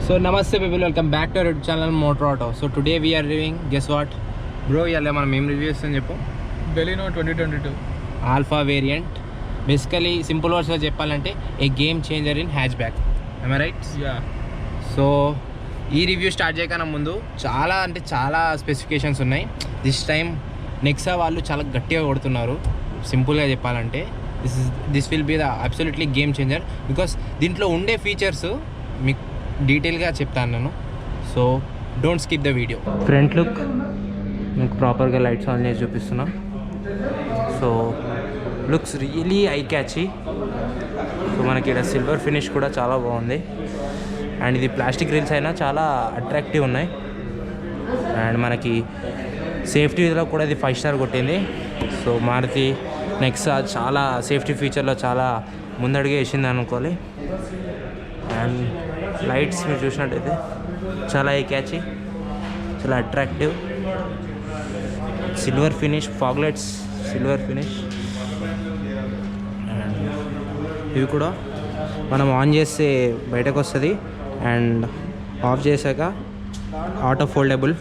So namaste people, welcome back to our YouTube channel Motor Auto. So today we are reviewing, guess what bro, yalla మనం ఏం review చేస్తాం చెప్పు. Baleno 2022 alpha variant. Basically simple వర్డ్స్లో చెప్పాలంటే a game changer in hatchback. am I right? yeah. So ఈ review start చేయకన్నా ముందు చాలా స్పెసిఫికేషన్స్ ఉన్నాయి. దిస్ టైం నెక్సా వాళ్ళు చాలా గట్టిగా కొడుతున్నారు. సింపుల్గా చెప్పాలంటే this will be the absolutely game changer because దీంట్లో ఉండే ఫీచర్స్ మీకు డీటెయిల్గా చెప్తాను నేను. So don't skip the video. Front look మీకు ప్రాపర్గా లైట్స్ ఆన్ చేసి చూపిస్తున్నా. So looks really eye catchy. So మనకి ఇక్కడ సిల్వర్ ఫినిష్ కూడా చాలా బాగుంది. అండ్ ఇది ప్లాస్టిక్ రీల్స్ అయినా చాలా అట్రాక్టివ్ ఉన్నాయి. అండ్ మనకి సేఫ్టీలో కూడా ఇది 5 స్టార్ కొట్టింది. సో మారుతి నెక్సా చాలా సేఫ్టీ ఫీచర్లో చాలా ముందడుగు వేసింది అనుకోవాలి. అండ్ లైట్స్ మీరు చూసినట్టయితే చాలా ఐ క్యాచీ, చాలా attractive. Silver finish, fog lights silver finish. And ఇవి కూడా మనం ఆన్ చేస్తే బయటకు వస్తుంది. అండ్ ఆఫ్ చేశాక ఆటో ఫోల్డబుల్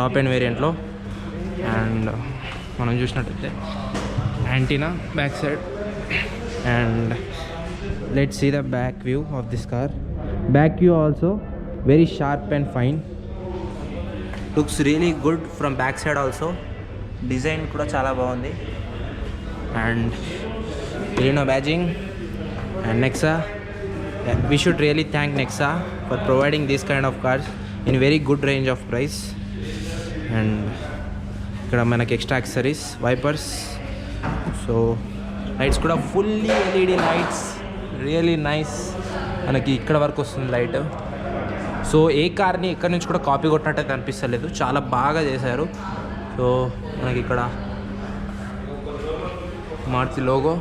టాప్ అండ్ వేరియంట్లో. అండ్ మనం చూసినట్టయితే antenna back side. And let's see the back view of this car. Back view also very sharp and fine. Looks really good from back side also. Design కూడా చాలా బాగుంది. And Baleno badging and Nexa. We should really thank Nexa for providing this kind of cars in very good range of price. And ఇక్కడ మనకి extra accessories, wipers. So lights కూడా fully LED lights, really nice. మనకి ఇక్కడ వరకు వస్తుంది light. So ఏ కార్ని ఎక్కడి నుంచి కూడా కాపీ కొట్టినట్టయితే అనిపిస్తలేదు, చాలా బాగా చేశారు. సో మనకి ఇక్కడ Maruti logo.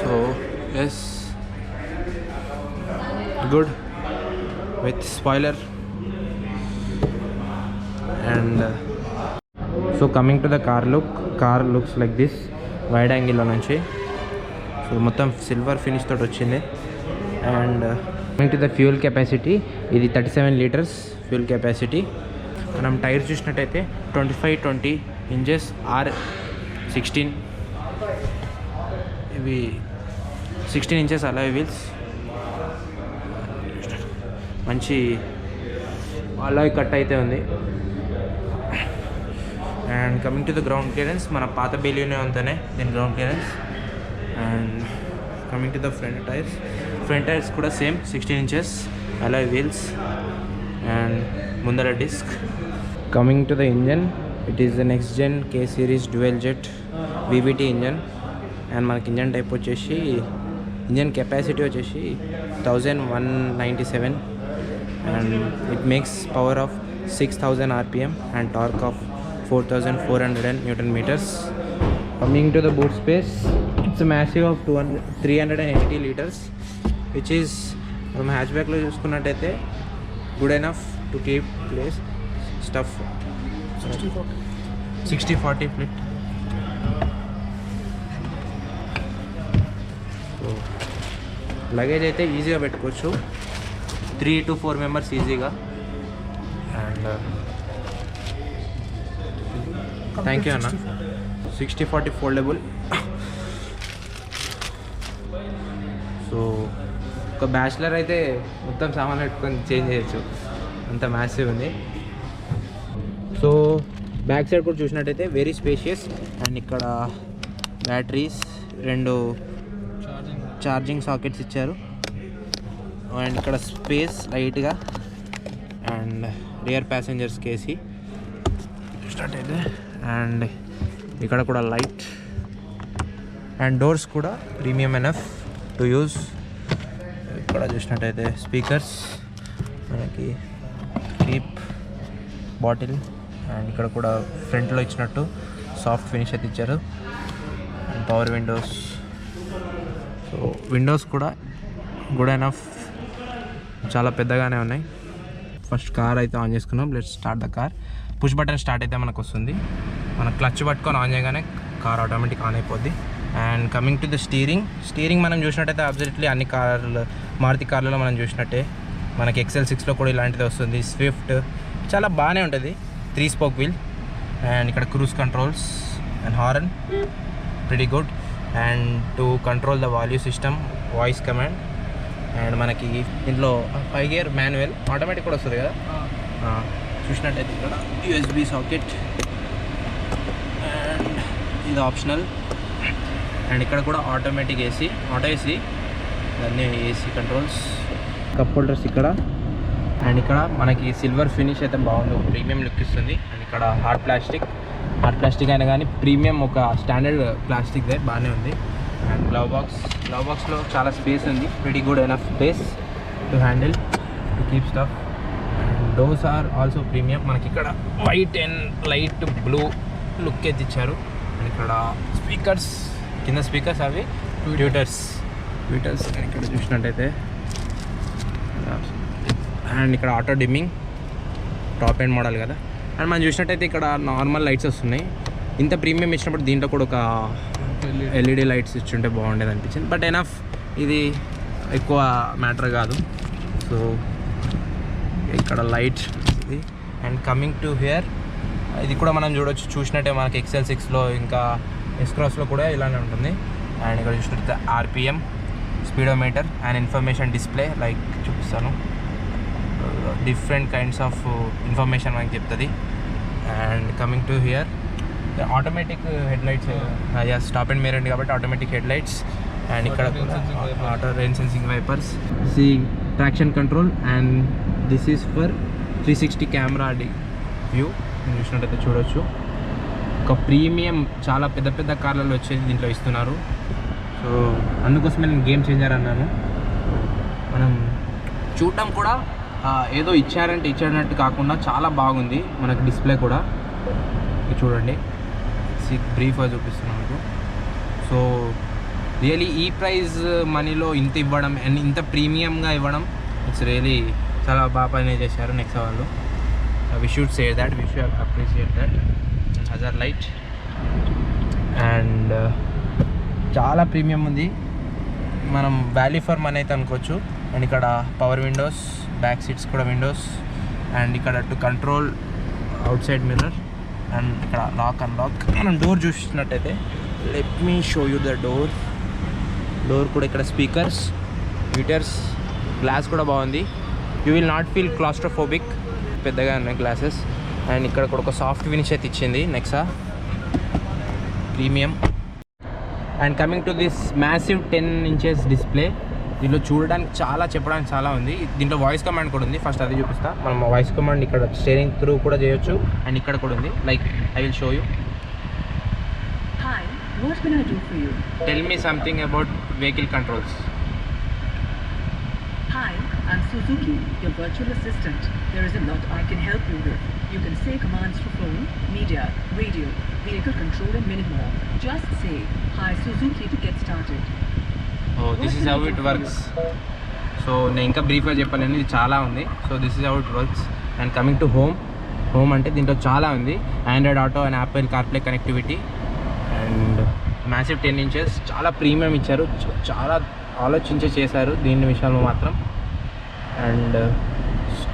So yes, good with spoiler. And so coming to the car looks like this wide యాంగిల్లో నుంచి. సో మొత్తం సిల్వర్ ఫినిష్ తోటి వచ్చింది. And coming to the fuel capacity, ఇది 37 లీటర్స్ ఫ్యూయల్ కెపాసిటీ. మనం టైర్స్ చూసినట్టయితే 25-20 ఇంచెస్ R16. ఇవి 16 inches alloy wheels. మంచి అలాయ్ కట్ అయితే ఉంది. And coming to the ground clearance, మన పాత బెలియోనే అంతనే దీని ground clearance. And coming to the front tyres కూడా same 16 inches alloy wheels. And ముందర disc. Coming to the engine, it is the next gen K series dual jet VVT engine. And మనకి engine type వచ్చేసి, engine capacity వచ్చేసి 1197. And it makes power of 6000 RPM and torque of 4400 Nm. Coming to the boot space, it's a massive of 380 liters, which is from hatchback lo chusukunnatayite good enough to keep place stuff. 60-40 split. So luggage అయితే ఈజీగా పెట్టుకోవచ్చు, 3 to 4 members ఈజీగా. And thank you అన్న. 60-40 foldable. So ఒక bachelor అయితే మొత్తం సామాన్ పెట్టుకొని చేంజ్ చేయొచ్చు, అంత మ్యాసివ్ ఉంది. సో బ్యాక్ సైడ్ కూడా చూసినట్టయితే వెరీ స్పేషియస్. అండ్ ఇక్కడ బ్యాటరీస్, 2 ఛార్జింగ్ సాకెట్స్ ఇచ్చారు. అండ్ ఇక్కడ స్పేస్ లైట్గా. అండ్ రియర్ ప్యాసింజర్స్ కేసీ స్టార్ట్ అయితే. అండ్ ఇక్కడ కూడా లైట్. అండ్ డోర్స్ కూడా ప్రీమియం ఎనఫ్ టు యూజ్. ఇక్కడ చూసినట్టయితే స్పీకర్స్, మనకి కీప్ బాటిల్. అండ్ ఇక్కడ కూడా ఫ్రంట్లో ఇచ్చినట్టు సాఫ్ట్ ఫినిష్ అయితే ఇచ్చారు. And power Windows. So Windows కూడా గుడ్ ఎనఫ్, చాలా పెద్దగానే ఉన్నాయి. ఫస్ట్ కార్ అయితే ఆన్ చేసుకున్నాం. Let's start the car. Push button start అయితే మనకు వస్తుంది. మన క్లచ్ పట్టుకొని ఆన్ చేయగానే కార్ ఆటోమేటిక్ ఆన్ అయిపోద్ది. And coming to the steering మనం చూసినట్టయితే అబ్సల్యూట్లీ అన్ని కార్లు, మారుతి కార్లలో మనం చూసినట్టే మనకి XL6లో కూడా ఇలాంటిది వస్తుంది. స్విఫ్ట్ చాలా బాగానే ఉంటుంది. 3 స్పోక్ వీల్ అండ్ ఇక్కడ cruise controls and horn pretty good. And to control the value system voice command. And మనకి ఇంట్లో 5 గేర్ మాన్యువల్ ఆటోమేటిక్ కూడా వస్తుంది కదా. చూసినట్టయితే ఇక్కడ USB సాకెట్ అండ్ ఇది ఆప్షనల్. అండ్ ఇక్కడ కూడా ఆటోమేటిక్ ఆటో ఏసీ అన్నీ ఏసీ కంట్రోల్స్. కప్ హోల్డర్స్ ఇక్కడ. అండ్ ఇక్కడ మనకి సిల్వర్ ఫినిష్ అయితే బాగుంది, ప్రీమియం లుక్ ఇస్తుంది. అండ్ ఇక్కడ హార్డ్ ప్లాస్టిక్ అయినా కానీ ప్రీమియం ఒక స్టాండర్డ్ ప్లాస్టిక్దే బాగానే ఉంది. అండ్ గ్లవ్ బాక్స్లో చాలా స్పేస్ ఉంది, pretty good enough space to handle to keep stuff. And doors are also premium. మనకి ఇక్కడ white and light blue look అయితే ఇచ్చారు. అండ్ ఇక్కడ స్పీకర్స్, కింద స్పీకర్స్ అవి ట్యూటర్స్. అండ్ ఇక్కడ చూసినట్టయితే అండ్ ఇక్కడ auto dimming, top end model కదా. అండ్ మనం చూసినట్టయితే ఇక్కడ నార్మల్ లైట్స్ వస్తున్నాయి. ఇంత ప్రీమియం ఇచ్చినప్పుడు దీంట్లో కూడా ఒక LED లైట్స్ ఇచ్చుంటే బాగుండేది అనిపించింది. బట్ ఎనఫ్, ఇది ఎక్కువ మ్యాటర్ కాదు. సో ఇక్కడ లైట్ ఇది. అండ్ కమింగ్ టు హియర్, ఇది కూడా మనం చూసినట్టే మనకి XL6లో ఇంకా S-Crossలో కూడా ఇలానే ఉంటుంది. అండ్ ఇక్కడ చూసినట్టయితే RPM, speedometer and information display. Like చూపిస్తాను, డిఫరెంట్ కైండ్స్ ఆఫ్ ఇన్ఫర్మేషన్ మనకి చెప్తుంది. And coming to hear automatic head lights, stop and mirror కాబట్టి ఆటోమేటిక్ హెడ్ లైట్స్. అండ్ ఇక్కడ auto rain sensing wipers, traction control. And this is for 360 camera view. చూసినట్టయితే చూడొచ్చు, ఒక premium చాలా పెద్ద కార్లలో వచ్చేది దీంట్లో ఇస్తున్నారు. సో అందుకోసమే నేను గేమ్ చేంజర్ అన్నాను. మనం చూడటం కూడా ఏదో ఇచ్చారన్నట్టు కాకుండా చాలా బాగుంది. మనకు డిస్ప్లే కూడా చూడండి, బ్రీఫ్గా చూపిస్తున్నాను మీకు. సో రియలీ ఈ ప్రైస్ మనీలో ఇంత ఇవ్వడం అండ్ ఇంత ప్రీమియంగా ఇవ్వడం, ఇట్స్ రియలీ చాలా బాగా పని చేశారు నెక్సా వాళ్ళు. We should say that, we should appreciate that. Hazard light and చాలా ప్రీమియం ఉంది. మనం వాల్యూ ఫర్ మనీ అయితే అనుకోవచ్చు. అండ్ ఇక్కడ పవర్ విండోస్, బ్యాక్ సీట్స్ కూడా విండోస్. అండ్ ఇక్కడ to control outside mirror. And ఇక్కడ లాక్ అన్లాక్. మనం డోర్ చూసినట్టయితే, let me show you the door కూడా ఇక్కడ స్పీకర్స్, మీటర్స్, గ్లాస్ కూడా బాగుంది. You will not feel claustrophobic, పెద్దగా ఉన్నాయి గ్లాసెస్. అండ్ ఇక్కడ కూడా ఒక సాఫ్ట్ ఫినిష్ అయితే ఇచ్చింది Nexa, premium. And coming to this massive 10 inches display. దీంట్లో చూడడానికి చెప్పడానికి చాలా ఉంది. దీంట్లో వాయిస్ కమాండ్ కూడా ఉంది. ఫస్ట్ అది చూపిస్తా. మనం వాయిస్ కమాండ్ ఇక్కడ స్టీరింగ్ త్రూ కూడా చేయొచ్చు. అండ్ ఇక్కడ కూడా ఉంది. Like I will show you. Hi, what can I do for you? Tell me something about vehicle controls. Hi, I'm Suzuki, your virtual assistant. There is a lot I can help you with. You can say commands for phone, media, radio, vehicle control and many more. Just say, hi Suzuki to get started. Oh, this is how it works. So నేను ఇంకా బ్రీఫ్గా చెప్పాలని, ఇది చాలా ఉంది. So this is how it works. And coming to home అంటే దీంట్లో చాలా ఉంది. Android auto and Apple CarPlay connectivity. And massive 10 inches, చాలా ప్రీమియం ఇచ్చారు. చాలా ఆలోచించే చేశారు దీని విషయంలో మాత్రం. అండ్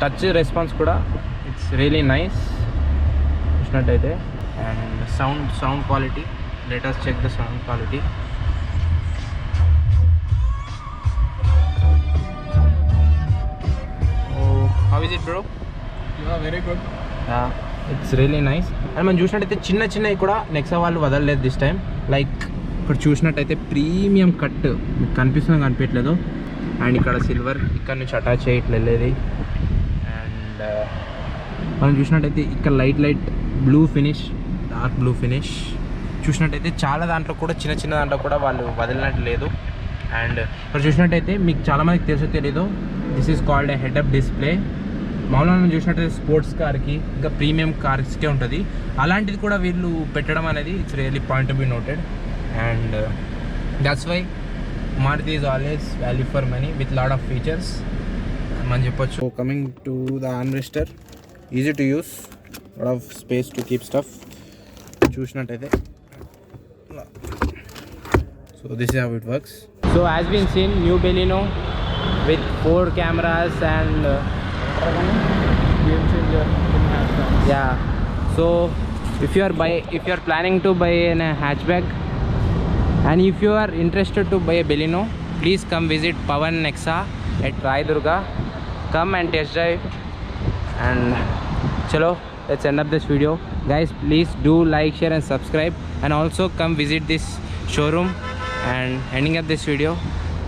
టచ్ రెస్పాన్స్ కూడా ఇట్స్ రియలీ నైస్ చూసినట్టయితే. And sound quality, let us check the sound quality. How is it, bro? Yeah, very good. It's really nice. And మనం చూసినట్టయితే చిన్నవి కూడా నెక్సా వాళ్ళు వదలలేదు దిస్ టైం. లైక్ ఇక్కడ చూసినట్టయితే ప్రీమియం కట్ మీకు కనిపించట్లేదు. అండ్ ఇక్కడ సిల్వర్ ఇక్కడ నుంచి అటాచ్ చేయట్లేదు వెళ్ళేది. అండ్ మనం చూసినట్టయితే ఇక్కడ light blue finish, dark blue finish చూసినట్టయితే చాలా దాంట్లో కూడా చిన్న దాంట్లో కూడా వాళ్ళు వదిలినట్టు లేదు. అండ్ ఇక్కడ చూసినట్టయితే మీకు చాలామందికి తెలుసో తెలీదు, this is called a head up display. మామూలుగా మనం చూసినట్టయితే స్పోర్ట్స్ కార్కి ఇంకా ప్రీమియం కార్స్కే ఉంటుంది. అలాంటిది కూడా వీళ్ళు పెట్టడం అనేది it's really point to be noted. And that's why Maruti is always value for money with lot of features మనం చెప్పొచ్చు. Coming to the armrester, easy to use, lot of space to keep stuff చూసినట్టయితే. So this is how it works. So as been seen, new Baleno with 4 cameras and Game changer in hatchback. yeah. So if you are planning to buy a hatchback, and if you are interested to buy a Baleno, please come visit Pawan Nexa at Raidurga. Come and test drive. And chalo, let's end up this video. Guys, please do like, share and subscribe, and also come visit this showroom. And ending up this video,